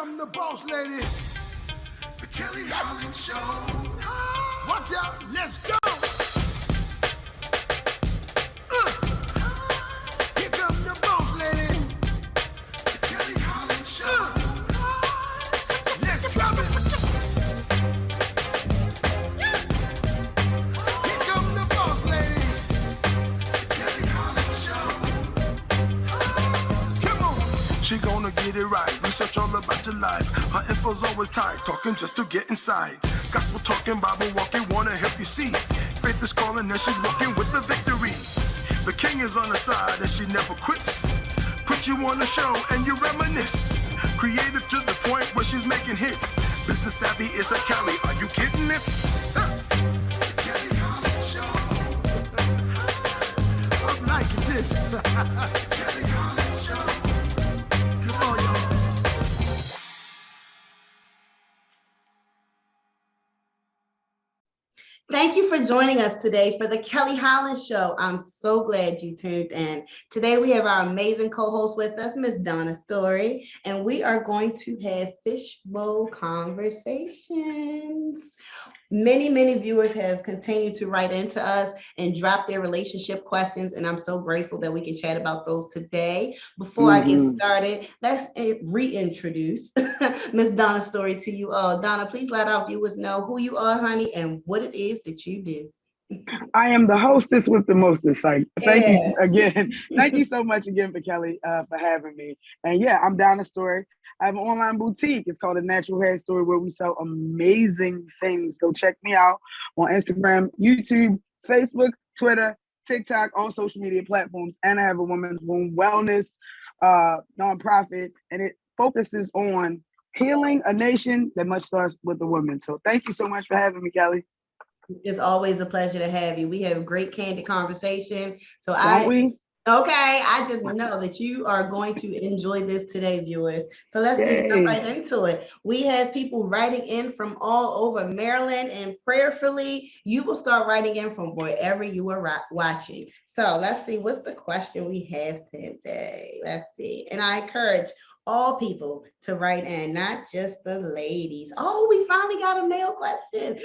come the boss lady, the Kelly Holland Show. Watch out, let's go. Here come the boss lady, the Kelly Holland Show. Let's drop it. Here come the boss lady, the Kelly Holland Show. Come on. She gonna get it right, research all about your life. Her info's always tight, talking just to get inside. Gospel talking, Bible walking, wanna help you see. Faith is calling and she's walking with the victory. The king is on her side and she never quits. Put you on the show and you reminisce. Creative to the point where she's making hits. Business savvy is a Kelly, are you kidding this? Kelly Holland Show. I'm liking this. Kelly Holland Show. Come on, y'all. Thank you for joining us today for the Kelly Holland Show. I'm so glad you tuned in. Today we have our amazing co-host with us, Miss Donna Story, and we are going to have fishbowl conversations. Many viewers have continued to write into us and drop their relationship questions, and I'm so grateful that we can chat about those today. Before I get started, let's reintroduce Miss Donna Story to you all. Donna, please let our viewers know who you are, honey, and what it is that you do. I am the hostess with the mostest. Thank you again. Thank you so much again for Kelly for having me. And yeah, I'm Donna Story. I have an online boutique. It's called A Natural Hair Story, where we sell amazing things. Go check me out on Instagram, YouTube, Facebook, Twitter, TikTok, all social media platforms. And I have a women's womb wellness nonprofit, and it focuses on healing a nation that much starts with the woman. So thank you so much for having me, Kelly. It's always a pleasure to have you. We have great candid conversation. So I just know that you are going to enjoy this today, viewers. So let's just jump right into it. We have people writing in from all over Maryland, and prayerfully, you will start writing in from wherever you are watching. So let's see, what's the question we have today? Let's see. And I encourage all people to write in, not just the ladies. Oh, we finally got a male question.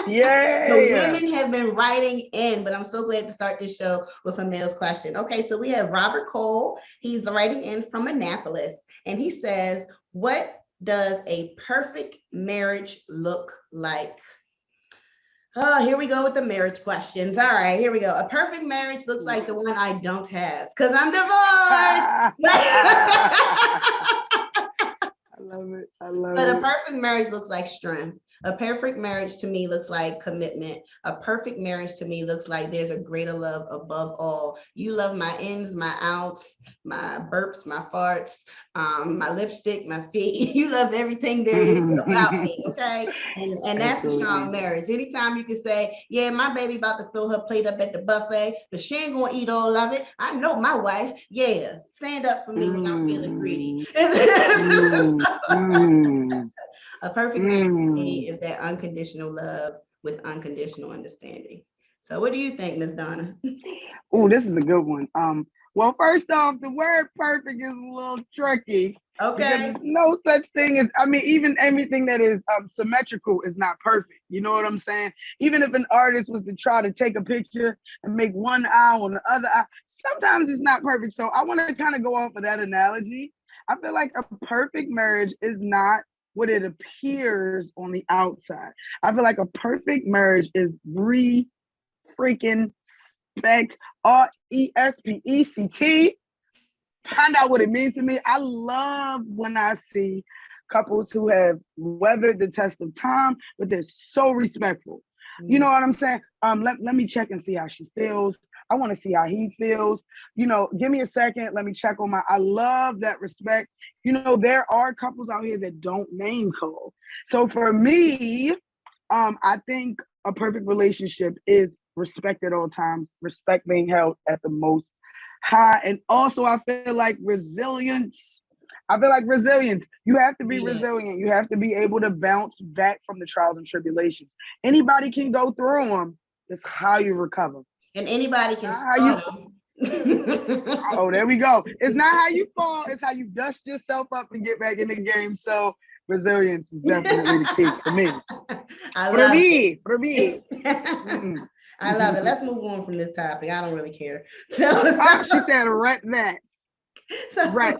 Yay! The women have been writing in, but I'm so glad to start this show with a male's question. Okay, so we have Robert Cole. He's writing in from Annapolis, and he says, what does a perfect marriage look like? Oh, here we go with the marriage questions. All right, here we go. A perfect marriage looks like the one I don't have because I'm divorced. I love it. I love But it. a perfect marriage looks like strength. A perfect marriage to me looks like commitment. A perfect marriage to me looks like there's a greater love above all. You love my ins, my outs, my burps, my farts, my lipstick, my feet. You love everything there is about me, okay? And that's a strong marriage. Anytime you can say, yeah, my baby about to fill her plate up at the buffet, but she ain't gonna eat all of it. I know my wife, yeah, stand up for me when I'm feeling greedy. A perfect marriage to me is that unconditional love with unconditional understanding. So what do you think, Ms. Donna? Oh, this is a good one. Well, first off, the word perfect is a little tricky. Okay. Because there's no such thing as, even everything that is symmetrical is not perfect. You know what I'm saying? Even if an artist was to try to take a picture and make one eye on the other eye, sometimes it's not perfect. So I want to kind of go off of that analogy. I feel like a perfect marriage is not what it appears on the outside. I feel like a perfect marriage is freaking respect, RESPECT. Find out what it means to me. I love when I see couples who have weathered the test of time, but they're so respectful. You know what I'm saying? Let me check and see how she feels. I want to see how he feels. Give me a second. Let me check on I love that respect. There are couples out here that don't name call. So for me, I think a perfect relationship is respect at all times, respect being held at the most high. And also I feel like resilience. You have to be resilient. You have to be able to bounce back from the trials and tribulations. Anybody can go through them. It's how you recover. And anybody can start them. Oh, there we go. It's not how you fall, it's how you dust yourself up and get back in the game. So resilience is definitely the key for me. I love it. For me. I love it. Let's move on from this topic. I don't really care. So she said right that. Right.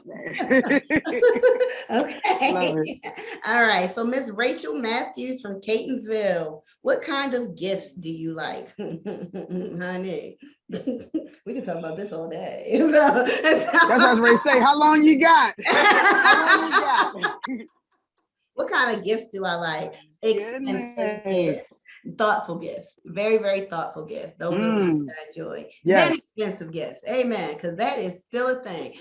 Okay. All right. So Miss Rachel Matthews from Catonsville, what kind of gifts do you like? Honey, we can talk about this all day. That's what I was ready to say. How long you got? How long you got? What kind of gifts do I like? Expensive gifts, thoughtful gifts, very, very thoughtful gifts. Those are the ones that I enjoy. Yes. Then expensive gifts, amen, because that is still a thing.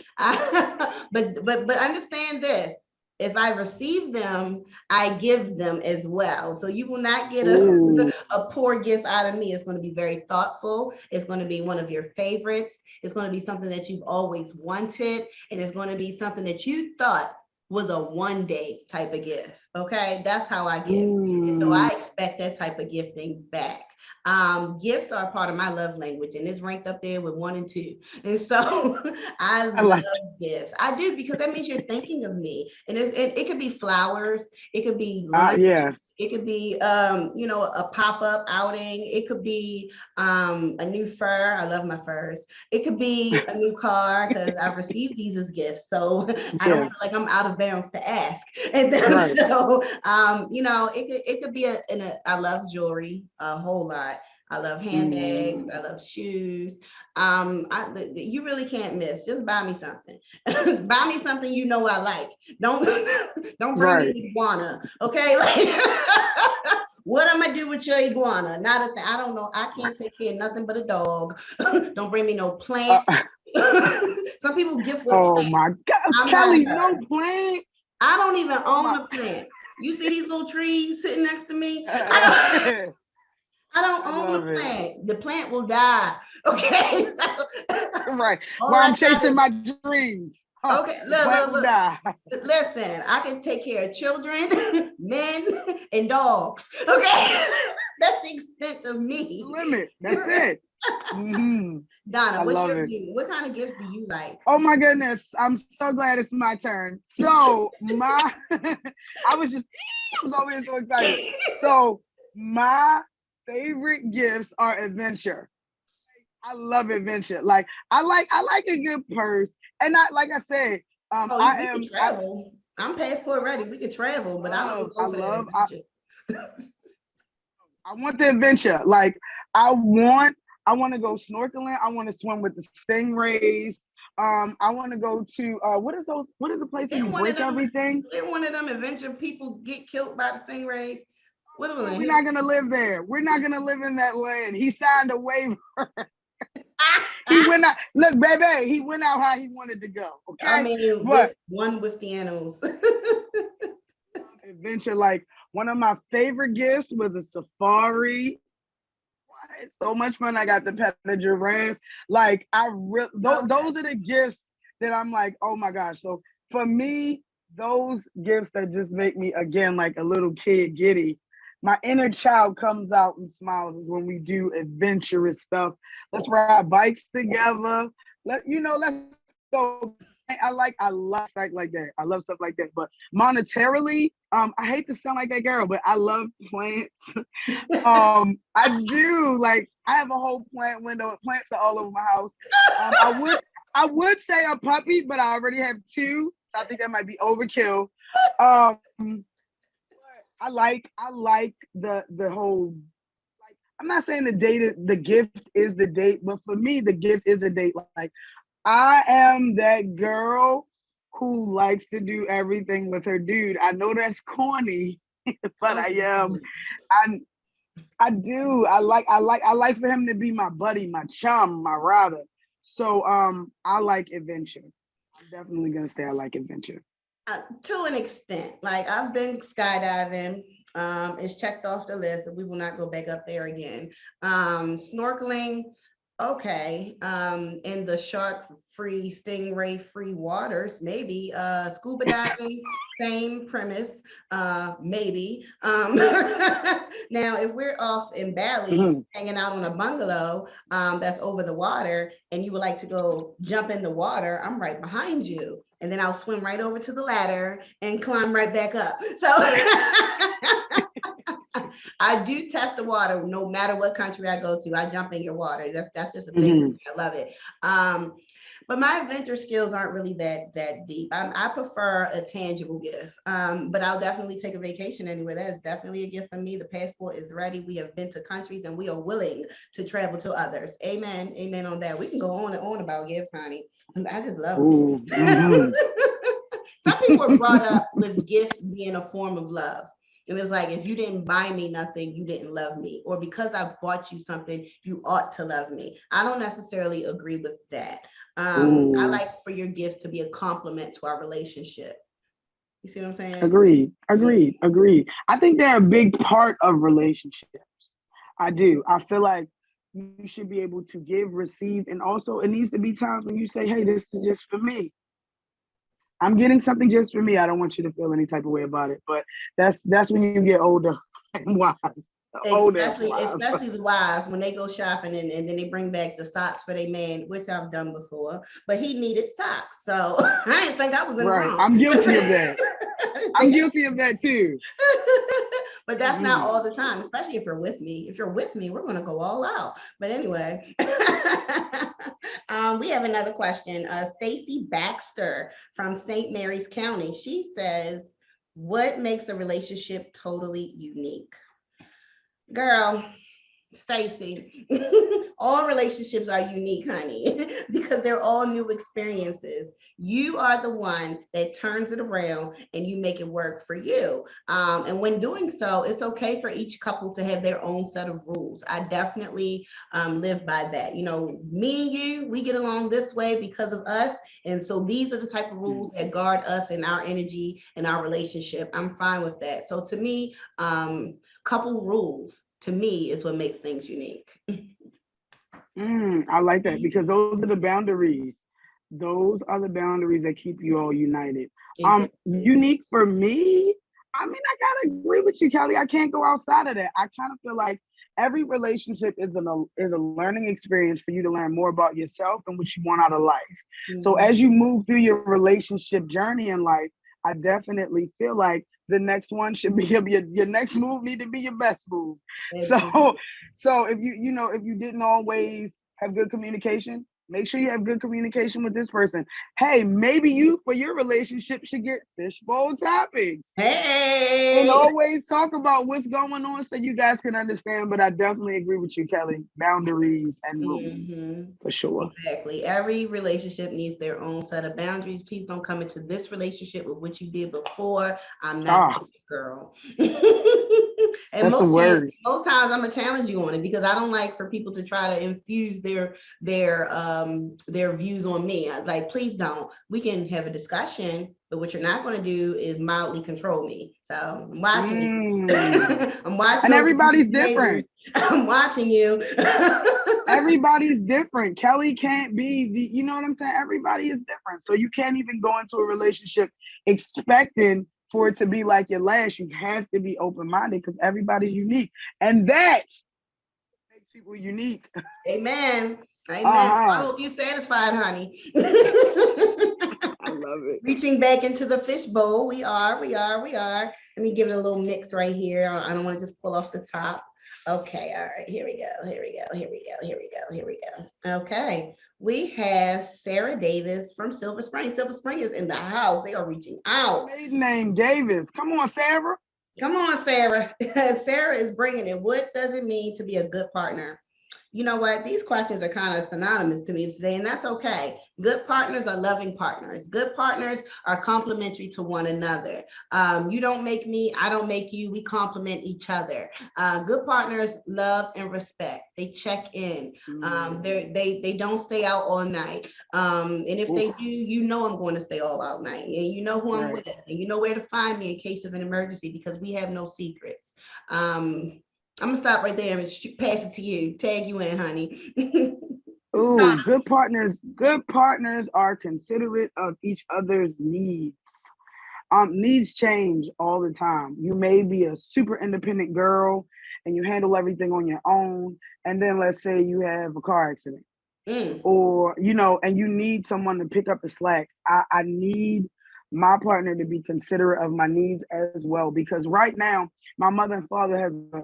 But understand this: if I receive them, I give them as well. So you will not get a poor gift out of me. It's going to be very thoughtful. It's going to be one of your favorites. It's going to be something that you've always wanted, and it's going to be something that you thought was a one-day type of gift. Okay, that's how I give. And so I expect that type of gifting back. Gifts are part of my love language, and it's ranked up there with 1 and 2. And so I love gifts. I do, because that means you're thinking of me. And it could be flowers, it could be lunch, it could be a pop-up outing, it could be a new fur. I love my furs. It could be a new car, because I've received these as gifts, so I don't feel like I'm out of bounds to ask. And then so it could be I love jewelry a whole lot. I love handbags. I love shoes. You really can't miss. Just buy me something. Buy me something you know I like. Don't bring me iguana. Okay, like what I'm gonna do with your iguana? Not a thing. I don't know. I can't take care of nothing but a dog. Don't bring me no plant. Some people gift with plants. My God, Kelly, no plants. I don't even own a plant. You see these little trees sitting next to me? I don't own the plant. The plant will die. Okay. So, right. While I'm chasing my dreams. Okay. Look. Listen, I can take care of children, men, and dogs. Okay. That's the extent of me. Limit. That's it. Donna, what's your view? What kind of gifts do you like? Oh my goodness. I'm so glad it's my turn. So I was always so excited. So my favorite gifts are adventure. I love adventure. Like I like a good purse, and like I said, can travel. I'm passport ready. We could travel, but I don't go for that adventure. I want the adventure. Like I want to go snorkeling. I want to swim with the stingrays. I want to go to what is the place where you break everything? They're one of them adventure people get killed by the stingrays. We're not gonna live there. We're not gonna live in that land. He signed a waiver. He went out. Look, baby, he went out how he wanted to go. Okay. I mean, one with the animals. Adventure, like one of my favorite gifts was a safari. It's so much fun. I got to pet a giraffe. Like those are the gifts that I'm like, oh my gosh. So for me, those gifts that just make me again like a little kid giddy. My inner child comes out and smiles is when we do adventurous stuff. Let's ride bikes together. Let's go. I love stuff like that. I love stuff like that. But monetarily, I hate to sound like that girl, but I love plants. I do. Like I have a whole plant window. Plants are all over my house. I would say a puppy, but I already have 2. So I think that might be overkill. I like the whole, like, I'm not saying the gift is the date, but for me, the gift is a date. Like, I am that girl who likes to do everything with her dude. I know that's corny, but I am. I do. I like for him to be my buddy, my chum, my rider. So I like adventure. I'm definitely gonna say I like adventure. To an extent, like I've been skydiving. It's checked off the list that we will not go back up there again. Snorkeling, Okay, in the shark-free, stingray-free waters, maybe. Scuba diving, same premise, maybe. Now, if we're off in Bali, hanging out on a bungalow that's over the water, and you would like to go jump in the water, I'm right behind you. And then I'll swim right over to the ladder and climb right back up. So I do test the water no matter what country I go to. I jump in your water. That's just a thing. I love it. But my adventure skills aren't really that deep. I prefer a tangible gift. But I'll definitely take a vacation anywhere. That is definitely a gift for me. The passport is ready. We have been to countries and we are willing to travel to others. Amen. Amen on that. We can go on and on about gifts, honey. I just love them. Some people were brought up with gifts being a form of love. And it was like, if you didn't buy me nothing, you didn't love me. Or because I bought you something, you ought to love me. I don't necessarily agree with that. I like for your gifts to be a compliment to our relationship. You see what I'm saying? Agreed. I think they're a big part of relationships. I do. I feel like you should be able to give, receive, and also it needs to be times when you say, hey, this is just for me. I'm getting something just for me. I don't want you to feel any type of way about it. But that's when you get older and wise. Especially the wives when they go shopping and then they bring back the socks for their man, which I've done before. But he needed socks, so I didn't think I was in the wrong. I'm guilty of that. I'm guilty of that too. But that's not all the time, especially if you're with me. If you're with me, we're going to go all out. But anyway, we have another question. Stacy Baxter from St. Mary's County. She says, what makes a relationship totally unique? Girl, Stacy, all relationships are unique, honey, because they're all new experiences. You are the one that turns it around and you make it work for you. And when doing so, it's okay for each couple to have their own set of rules. I definitely live by that. You know, me and you, we get along this way because of us. And so these are the type of rules that guard us and our energy and our relationship. I'm fine with that. So to me, couple rules to me is what makes things unique. I like that because those are the boundaries. Those are the boundaries that keep you all united. Exactly. Unique for me, I mean, I gotta agree with you, Kelly. I can't go outside of that. I kind of feel like every relationship is a learning experience for you to learn more about yourself and what you want out of life. So as you move through your relationship journey in life, I definitely feel like the next one should be your next move need to be your best move. So if you didn't always have good communication, make sure you have good communication with this person. Hey, maybe you for your relationship should get fishbowl topics. Hey, and always talk about what's going on so you guys can understand. But I definitely agree with you, Kelly. Boundaries and rules for sure. Exactly. Every relationship needs their own set of boundaries. Please don't come into this relationship with what you did before. I'm not your girl. And that's most times I'm gonna challenge you on it because I don't like for people to try to infuse their views on me. Like, please don't. We can have a discussion, but what you're not going to do is mildly control me. So I'm watching you. I'm watching. And everybody's different. I'm watching you. Everybody's different. Kelly can't be you know what I'm saying? Everybody is different. So you can't even go into a relationship expecting for it to be like your last. You have to be open-minded because everybody's unique. And that makes people unique. Amen. I hope you're satisfied, honey. I love it. Reaching back into the fishbowl. We are. Let me give it a little mix right here. I don't want to just pull off the top. Okay, all right, here we go. Okay, we have Sarah Davis from Silver Spring. Silver Spring is in the house. They are reaching out. Maiden name Davis. Come on, Sarah. Come on, Sarah. Sarah is bringing it. What does it mean to be a good partner? You know what? These questions are kind of synonymous to me today, and that's okay. Good partners are loving partners. Good partners are complementary to one another. You don't make me, I don't make you. We complement each other. Good partners love and respect. They check in. They don't stay out all night. And if they do, you know I'm going to stay all out night, and you know who I'm with, and you know where to find me in case of an emergency because we have no secrets. I'm gonna stop right there and pass it to you. Tag you in, honey. Ooh, good partners are considerate of each other's needs. Needs change all the time. You may be a super independent girl and you handle everything on your own. And then let's say you have a car accident. Or, and you need someone to pick up the slack. I need my partner to be considerate of my needs as well, because right now my mother and father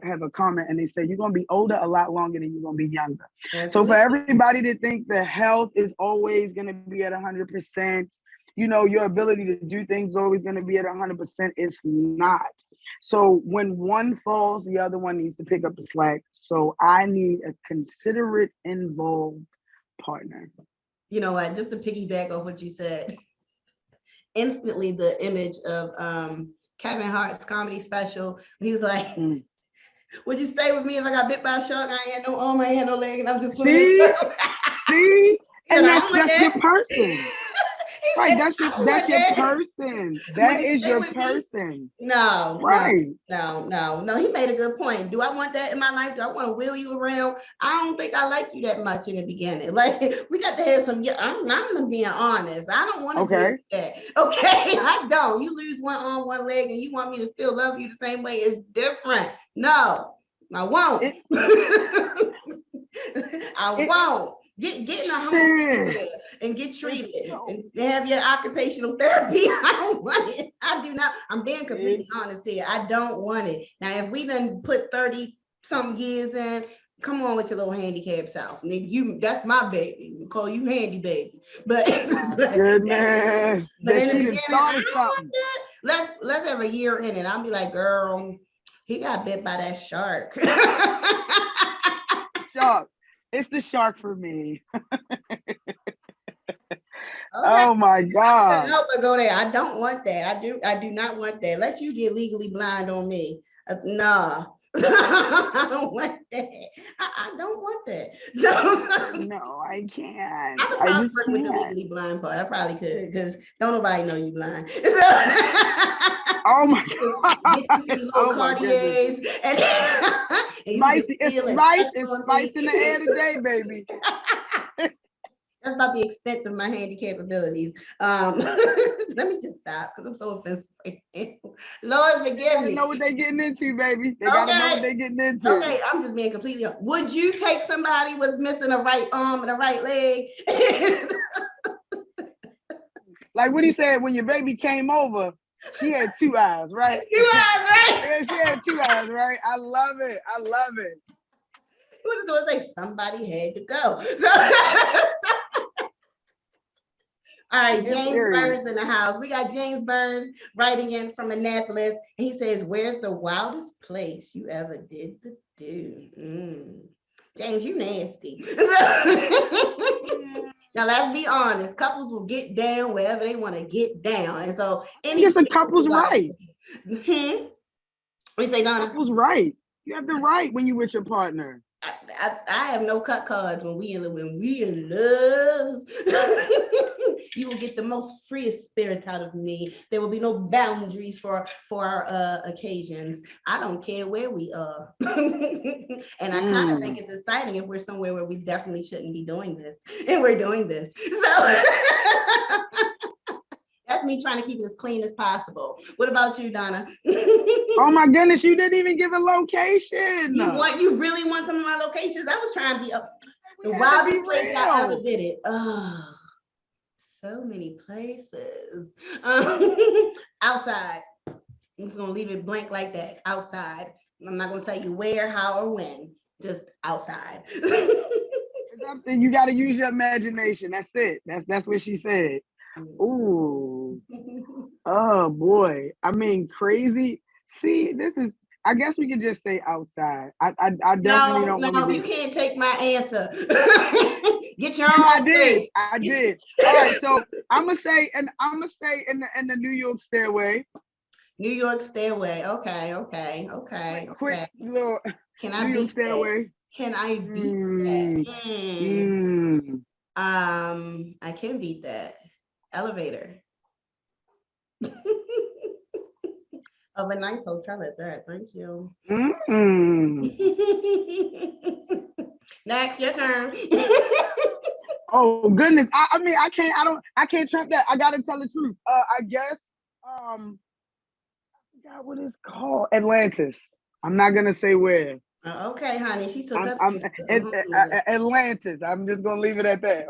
have a comment, and they say you're going to be older a lot longer than you're going to be younger. Absolutely. So for everybody to think that health is always going to be at 100%, your ability to do things is always going to be at 100%, it's not. So when one falls, the other one needs to pick up the slack. So I need a considerate, involved partner. You know what? Just to piggyback off what you said, instantly the image of Kevin Hart's comedy special. He was like, "Would you stay with me if I got bit by a shark? I ain't had no arm, I ain't had no leg, and I'm just see, and that's your person." Right, that's your person. That is your person. No, right. No. He made a good point. Do I want that in my life? Do I want to wheel you around? I don't think I like you that much in the beginning. Like, we got to have some. I'm being honest. I don't want to do that. Okay, I don't. You lose one arm, one leg, and you want me to still love you the same way? It's different. No, I won't. I won't. Get in a home and get treated and have your occupational therapy. I don't want it. I do not. I'm being completely honest here. I don't want it. Now, if we done put 30-some years in, come on with your little handicap self. That's my baby. We call you handy baby. But goodness. But in the beginning, I don't want that. Let's have a year in it. I'll be like, girl, he got bit by that shark. Shark. It's the shark for me. Oh my God. I help her go there. I don't want that. I do not want that. Let you get legally blind on me. Nah. I don't want that. I don't want that. So, no, I can't. I could probably work with the legally blind part. I probably could, because don't nobody know you blind. So, oh my God. Get you some little Cartiers and spicy. It's spice in the air today, baby. That's about the extent of my handicap abilities. Let me just stop because I'm so offensive. Lord, forgive me. They know what they're getting into, baby. They gotta know what they're getting into. Okay, I'm just being completely honest. Would you take somebody was missing a right arm and a right leg? Like what he said, when your baby came over, she had 2 eyes, right? 2 eyes, right? Yeah, she had 2 eyes, right? I love it. What does it say? Somebody had to go. All right, James Burns in the house. We got James Burns writing in from Annapolis. He says, "Where's the wildest place you ever did to do?" James, you nasty. Now let's be honest. Couples will get down wherever they want to get down, and so it's a couple's right. What do you say, Donna? Couple's right. You have the right when you with your partner. I have no cut cards when we in love. You will get the most freest spirit out of me. There will be no boundaries for our occasions. I don't care where we are. And I kind of think it's exciting if we're somewhere where we definitely shouldn't be doing this, and we're doing this. So that's me trying to keep it as clean as possible. What about you, Donna? Oh my goodness, you didn't even give a location. You really want some of my locations? I was trying to be the wildest place I ever did it. Oh, so many places. Outside. I'm just gonna leave it blank like that. Outside. I'm not gonna tell you where, how, or when. Just outside. You got to use your imagination. That's it. That's what she said. Ooh. Oh boy. I mean, crazy. See, I guess we could just say outside. I definitely don't want to. No, you can't take my answer. Get your own. I did. All right, so I'm gonna say in the New York Stairway. New York Stairway. Okay. Quick little. Can I beat Stairway? Can I beat that? I can beat that. Elevator. Of a nice hotel at that. Thank you. Next, your turn. Oh goodness. I mean, I can't trump that. I gotta tell the truth. I guess I forgot what it's called. Atlantis. I'm not gonna say where. Okay, honey. She took her Atlantis. I'm just gonna leave it at that.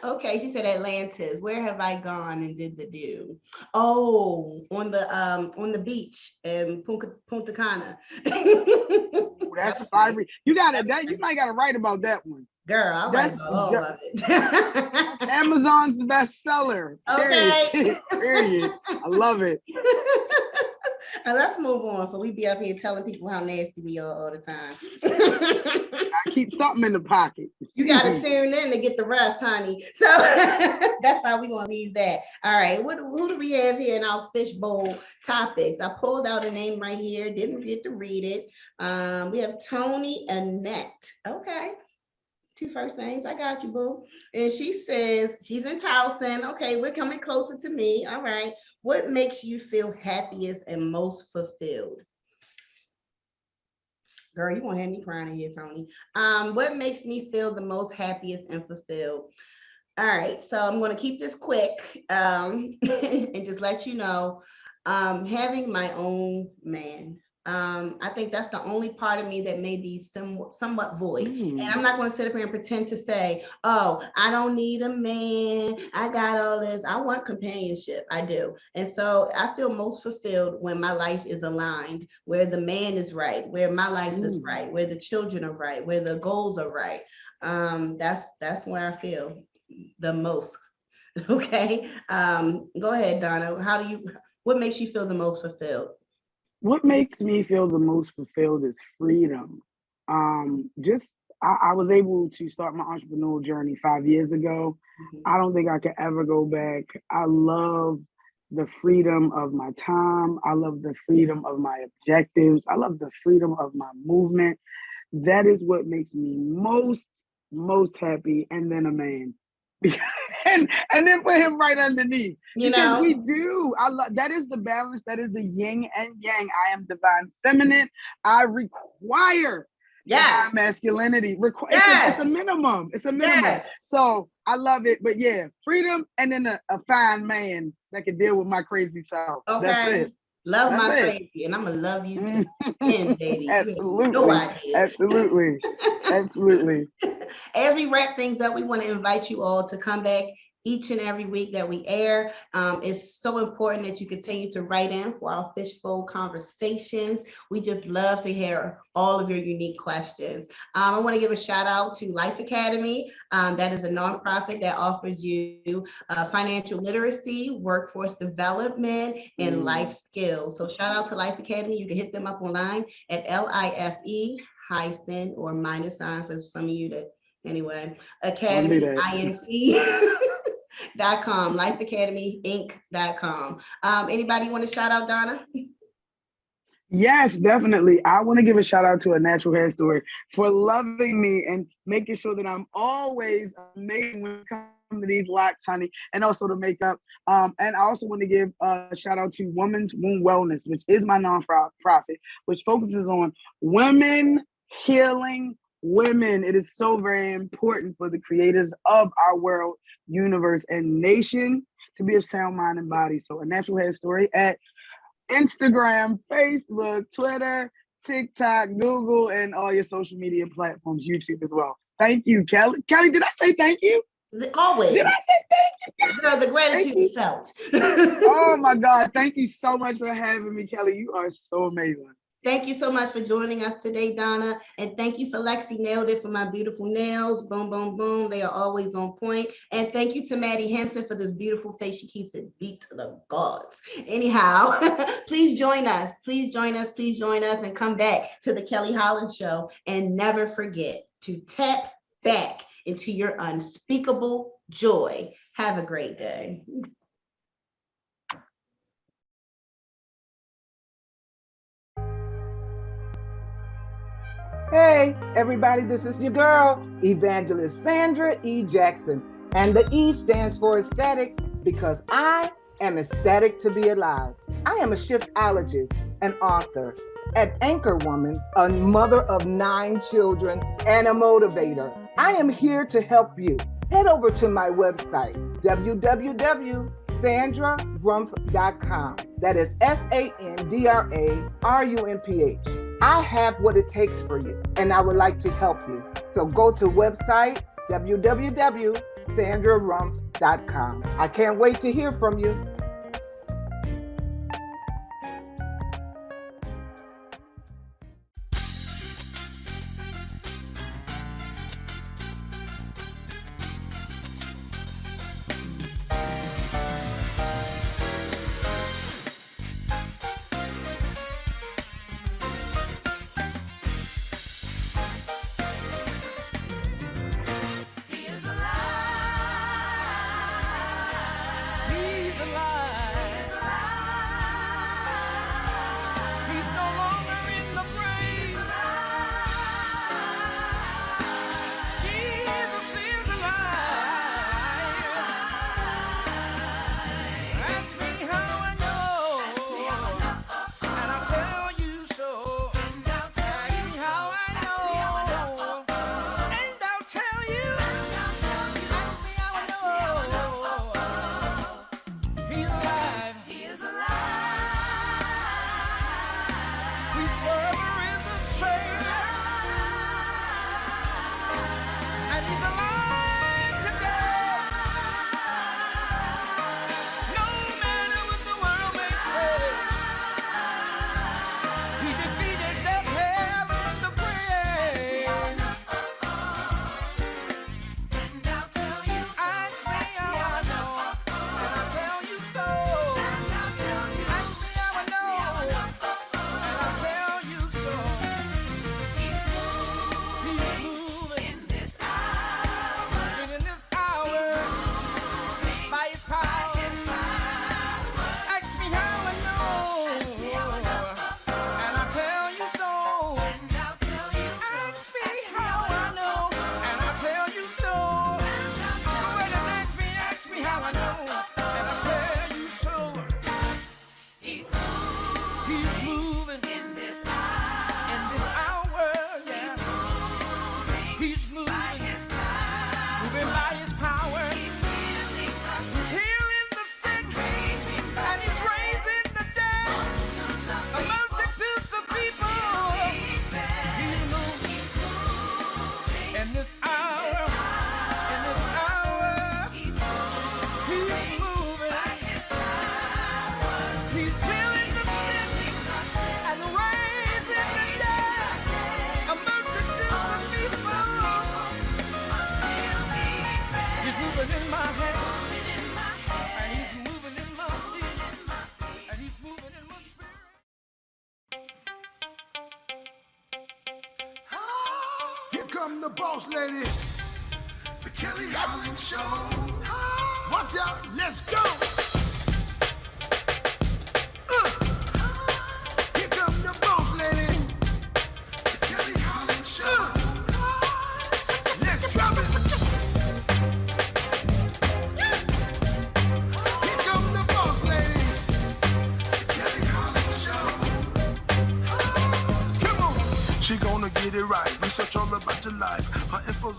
Okay. She said Atlantis. Where have I gone and did the do? Oh, on the beach in Punta Cana. That's fiery. You might gotta write about that one. Girl, I'll write about all of it. That's Amazon's bestseller. Okay. Period. I love it. And let's move on, for we be up here telling people how nasty we are all the time. I keep something in the pocket. You got to tune in to get the rest, honey. So that's how we gonna leave that. All right, who do we have here in our fishbowl topics? I pulled out a name right here, didn't get to read it. We have Tony Annette. Okay. 2 first names. I got you, boo. And she says she's in Towson. Okay, we're coming closer to me. All right. What makes you feel happiest and most fulfilled? Girl, you won't have me crying in here, Tony. What makes me feel the most happiest and fulfilled? All right, so I'm going to keep this quick and just let you know, having my own man. I think that's the only part of me that may be somewhat void. And I'm not going to sit up here and pretend to say, oh, I don't need a man. I got all this. I want companionship. I do. And so I feel most fulfilled when my life is aligned, where the man is right, where my life is right, where the children are right, where the goals are right. That's where I feel the most. Okay. Go ahead, Donna. What makes you feel the most fulfilled? What makes me feel the most fulfilled is freedom. I was able to start my entrepreneurial journey 5 years ago. I don't think I could ever go back. I love the freedom of my time. I love the freedom of my objectives. I love the freedom of my movement. That is what makes me most happy. And then a man. and then put him right underneath. Because we do. That is the balance. That is the yin and yang. I am divine feminine. I require divine masculinity. It's a minimum. It's a minimum. Yes. So I love it. But yeah, freedom and then a fine man that can deal with my crazy self. Okay. That's it. Love my crazy, and I'm gonna love you to the end, baby. Absolutely. No idea. Absolutely. Absolutely. As we wrap things up, we want to invite you all to come back each and every week that we air. It's so important that you continue to write in for our fishbowl conversations. We just love to hear all of your unique questions. I want to give a shout out to Life Academy. That is a nonprofit that offers you financial literacy, workforce development, and life skills. So shout out to Life Academy. You can hit them up online at LIFE- or minus sign for some of you that, anyway, Academy, INC.com, lifeacademyinc.com. Anybody want to shout out, Donna? Yes, definitely. I want to give a shout out to A Natural Hair Story for loving me and making sure that I'm always amazing when it comes to these locks, honey, and also the makeup. And I also want to give a shout out to Women's Womb Wellness, which is my nonprofit, which focuses on women healing women. It is so very important for the creators of our world, universe, and nation to be of sound mind and body. So A Natural Hair Story at Instagram, Facebook, Twitter, TikTok, Google, and all your social media platforms, YouTube as well. Thank you, Kelly. Kelly, did I say thank you? Always. Did I say thank you? Girl, the gratitude is felt. Oh my God. Thank you so much for having me, Kelly. You are so amazing. Thank you so much for joining us today, Donna. And thank you for Lexi Nailed It for my beautiful nails. Boom, boom, boom. They are always on point. And thank you to Maddie Henson for this beautiful face. She keeps it beat to the gods. Anyhow, please join us. Please join us. Please join us and come back to the Kelly Holland Show. And never forget to tap back into your unspeakable joy. Have a great day. Hey, everybody, this is your girl, Evangelist Sandra E. Jackson. And the E stands for ecstatic because I am ecstatic to be alive. I am a shiftologist, an author, an anchor woman, a mother of 9 children, and a motivator. I am here to help you. Head over to my website, www.sandrarumph.com. That is SANDRARUMPH. I have what it takes for you, and I would like to help you. So go to website www.sandrarumph.com. I can't wait to hear from you. Come the boss lady, the Kelly Holland Show. Watch out, let's go. Here come the boss lady, the Kelly Holland Show. Let's drop it. Here come the boss lady, the Kelly Holland Show. Come on, she gonna get it right. Research all about your life. Her info's